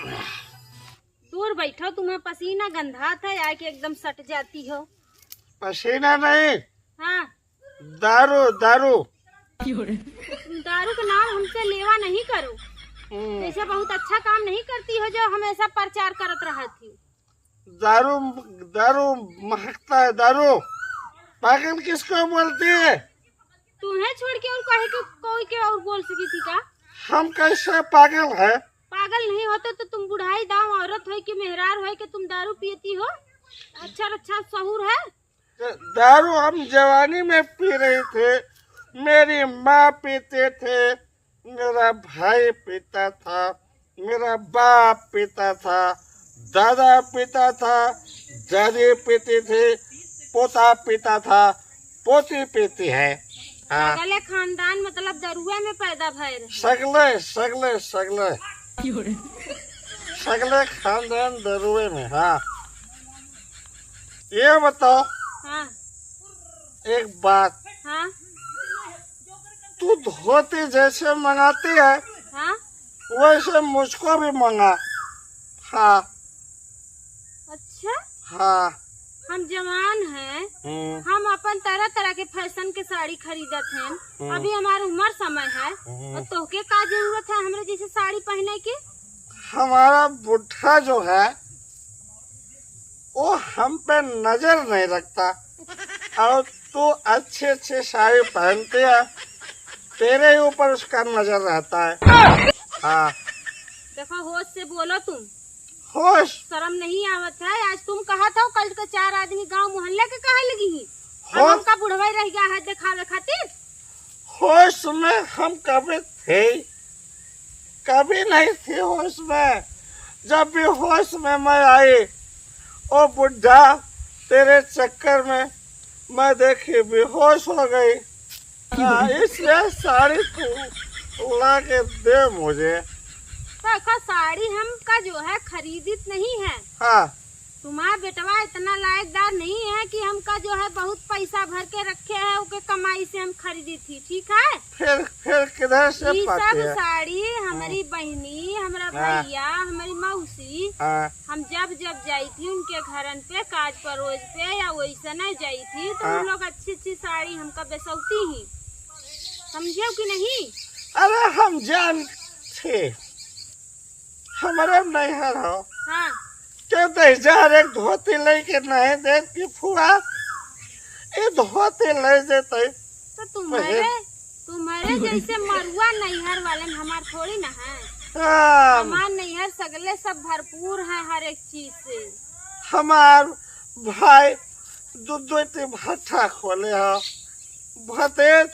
दूर बैठो, तुम्हें पसीना गंधात है, आके एकदम सट जाती हो। पसीना नहीं, हाँ, दारू दारू। दारू का नाम हमसे लेवा नहीं करो। जैसे बहुत अच्छा काम नहीं करती हो जो हमेशा प्रचार करत रहती। दारू दारू महकता है दारू। पागल किसको बोलती है? तुम्हें छोड़ के और कहे के कोई के और बोल सकी थी का? हम कैसे पागल है? पागल नहीं होते तो तुम बुढ़ाई दाम औरत हो कि मेहरार हो कि तुम दारू पीती हो? अच्छा सहूर है। दारू हम जवानी में पी रहे थे, मेरी माँ पीते थे, मेरा भाई पीता था, मेरा बाप पीता था, दादा पीता था, दादी पीती थी, पोता पीता था, पोती पीती है। हाँ, पागल खानदान मतलब दरुआ में पैदा भय। सगले सगले सगले सगले खानदान दरुए में। हाँ, ये बताओ हाँ एक बात, हाँ तू धोती जैसे मंगाती है हाँ। वैसे मुझको भी मंगा। हाँ अच्छा, हाँ। हम जवान हैं, हम अपन तरह तरह के फैशन के साड़ी खरीदत हैं। अभी हमारा उम्र समय है और तोहके का जरूरत है हमरे जैसे साड़ी पहने की? हमारा बुढ़ा जो है वो हम पे नजर नहीं रखता और तू अच्छे अच्छे साड़ी पहनती है, तेरे ऊपर उसका नजर रहता है। हाँ, देखो होश से बोलो तुम, होश शर्म नहीं आवत है? आज तुम कहा था कल के 4 आदमी गांव मोहल्ले के कहे लगी ही, होश हमका बुढ़वाई रह गया है दिखावे खातिर। होश में हम कभी थे, कभी नहीं थे होश में। जब भी होश में मैं आई, ओ बुढ़ा तेरे चक्कर में मैं देखी बेहोश हो गई। इसलिए साड़ी तू ला के दे मुझे। देखो साड़ी हमका जो है खरीदित नहीं है। हाँ, तुम्हारा बेटवा इतना लायकदार नहीं है कि हमका जो है बहुत पैसा भर के रखे है, उसके कमाई से हम खरीदी थी, ठीक है? फिर किधर से ये पाती सब है? साड़ी हमारी बहनी, हमारा भैया, हमारी मौसी, हम जब जब जाई थी उनके घरन पे काज परोज पे या वैसे न जाई थी तो उन लोग अच्छी अच्छी साड़ी हमका बेसौती ही, समझे कि नहीं? अरे हम जान थे, हमारे नैहर हो। हाँ, क्यों 10,000 एक धोती लेके नहीं देती फुआ? ये धोती ले देते तो तुम्हारे जैसे मरुआ नैहर वाले में हमार थोड़ी ना है। हमार नैहर सगले सब भरपूर है हर एक चीज से। हमार भाई दूध भट्ठा खोले हो, भतेज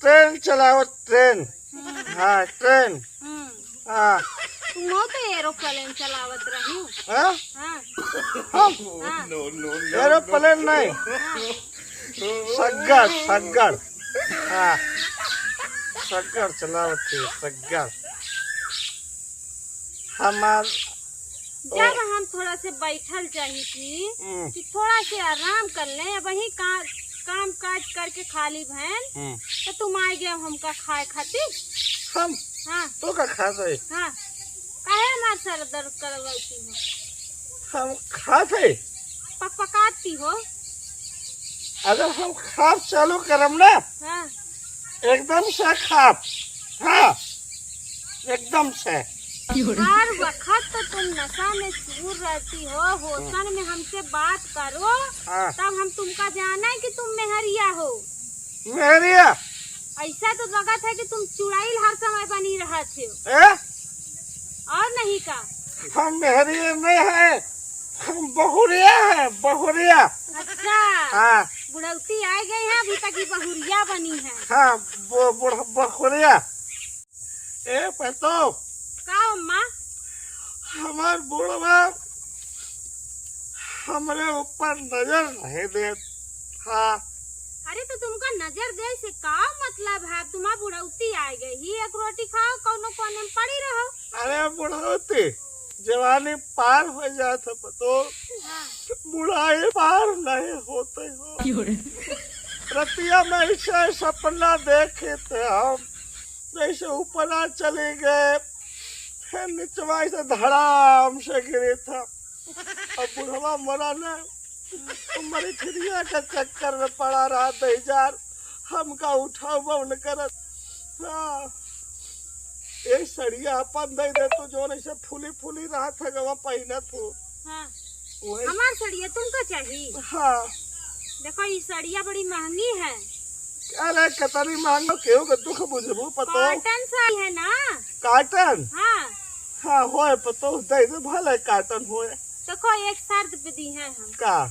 ट्रेन चलाओ ट्रेन। हाँ ट्रेन। हाँ, तुम तो एरोप्लेन चलावत रही। हाँ? हाँ, एरोप्लेन नहीं, सग्गर सग्गर। हाँ, सग्गर चलावती सग्गर। हमार जब हम थोड़ा से बैठल चाहिए थी कि थोड़ा से आराम कर ले, वही काम काज करके खाली बहन तो तुम आ गए हमका खाए खातिर। हम हाँ, तो का खाते? हाँ, काहे हमार सर दर्द करवाती हो? हम खाते पकाती हो? अगर हम खाप चालू करम ना, हाँ, एकदम से खाप। हाँ, एकदम से। हर वक्त तो तुम नशा में चूर रहती हो, होशन में हमसे बात करो तब हम तुमका जाना है कि तुम मेहरिया हो। मेहरिया? ऐसा तो लगा था कि तुम चुड़ैल हर समय बनी रहा थे और नहीं का? हम मेहरिया नहीं है, हम बहुरिया है, बहुरिया। अच्छा, हाँ, बुढ़ौती आ गई है, अभी तक ही बहुरिया बनी है। हाँ, बहुरिया। ए पतो का अम्मा? हमार बुढ़वा हमारे ऊपर नजर नहीं दे। हाँ, अरे तो तुमका नजर दे से का मतलब है? तुम्हारा बुढ़ौती आ गई ही, एक रोटी खाओ कोनो कोने में पड़ी रहो। अरे बुढ़ौती जवानी पार हो जाता पतो, बुढ़ाई पार नहीं होते हो। रतिया में ऐसे सपना देखे थे हम, जैसे ऊपर चले गए, फिर निचवाई से धड़ाम से गिरे था। अब बुढ़वा मरा ना, तो मरी चिड़िया के चक्कर में पड़ा रहा बेजार, हमका उठा बन कर। हाँ, एक सड़िया अपन दे दे तो जो ऐसे फूली फूली रहा था गवा पहना तू। हाँ, हमार सड़िया तुमको चाहिए? हाँ, देखो ये सड़िया बड़ी महंगी है। अरे कतरी महंगा क्यों के दुख बुझबू पतो? कॉटन साड़ी है ना? काटन? हाँ हाँ होए पतो, दे दे भले काटन होए। देखो एक शर्त पे दी है हम। का?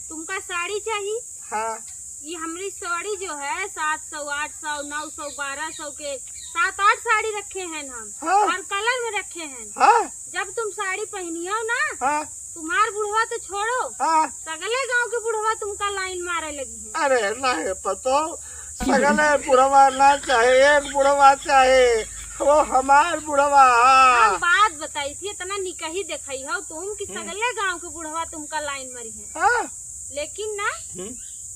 तुमका साड़ी चाहिए? हाँ, ये हमारी साड़ी जो है 700, 800, 900, 1200 के 7-8 साड़ी रखे हैं हम। हाँ, हर कलर में रखे हैं। हाँ, जब तुम साड़ी पहनियो ना, हाँ, तुम्हार बुढ़वा तो छोड़ो, हाँ, सगले गांव के बुढ़वा तुमका लाइन मारे लगी है। अरे नहीं पतो, सगले बुढ़वा ना चाहे, एक बुढ़वा चाहे, वो हमार बुढ़वा। हम बात बताई थी, इतना निकही दिखाई हो तुम कि सगले गांव के बुढ़वा तुमका लाइन मारी है। हाँ, लेकिन ना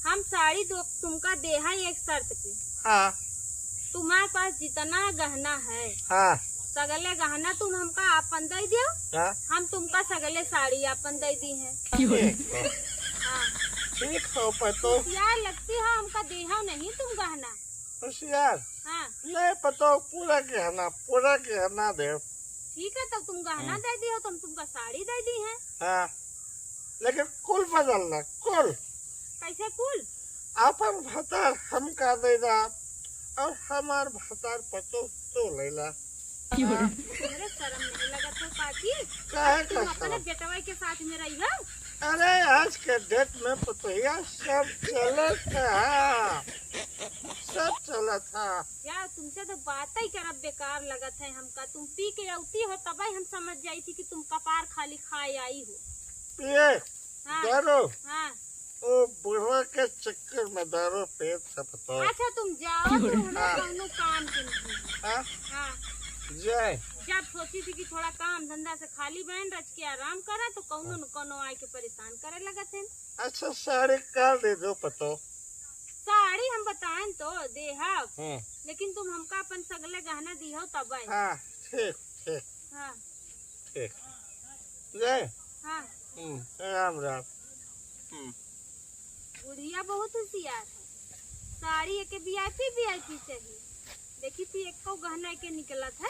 हम साड़ी तुमका दे है एक शर्त पे। हाँ, तुम्हारे पास जितना गहना है, हाँ, सगले गहना तुम हमका अपन दे दियो, हाँ, हम तुमका सगले साड़ी अपन दे दी है। हाँ, ठीक हो पतो। यार लगती है हमका देहा नहीं तुम गहना। होशियार? हाँ नहीं पतो, पूरा गहना दे। ठीक है, तब तुम गहना दे दी हो, तुम तुमका साड़ी दे दी है। हाँ, लेकिन कुल बदलना, कुल। कैसे कुल? अपन भतार हम का देगा और हमार भतार पतो तो लेला। तुम्हारे शर्म नहीं लगा तो पाची? काहे तुम का अपने शर्म? बेटवा के साथ में रही हो। अरे आज के डेट में पतोहिया सब चलत है, सब चलत है। यार तुमसे तो बात ही करब बेकार लगत है हमका। तुम पी के औती हो तब हम समझ जाई थी कि तुम कपार खाली खाए आई हो। ये हाँ दारू, हाँ। ओ बुढ़वा के चक्कर में दारू पेट से पतो। अच्छा तुम जाओ, तुम हमें कौनो काम के नहीं। हाँ, हाँ, जय। जब सोची थी कि थोड़ा काम धंधा से खाली बहन रच के आराम करा तो कौनो न कौनो आए के परेशान करे लगा थे। अच्छा साड़ी का दे दो पतो। साड़ी हम बताएं तो देहब, लेकिन तुम हमका अपन सगले गहना दी हो तब आए। हाँ, ठीक ठीक हाँ ठीक। जय। हाँ। राम राम। बुढ़िया बहुत होशियार है। साड़ी एक VIP चाहिए। देखी थी एक को गहना के निकला था।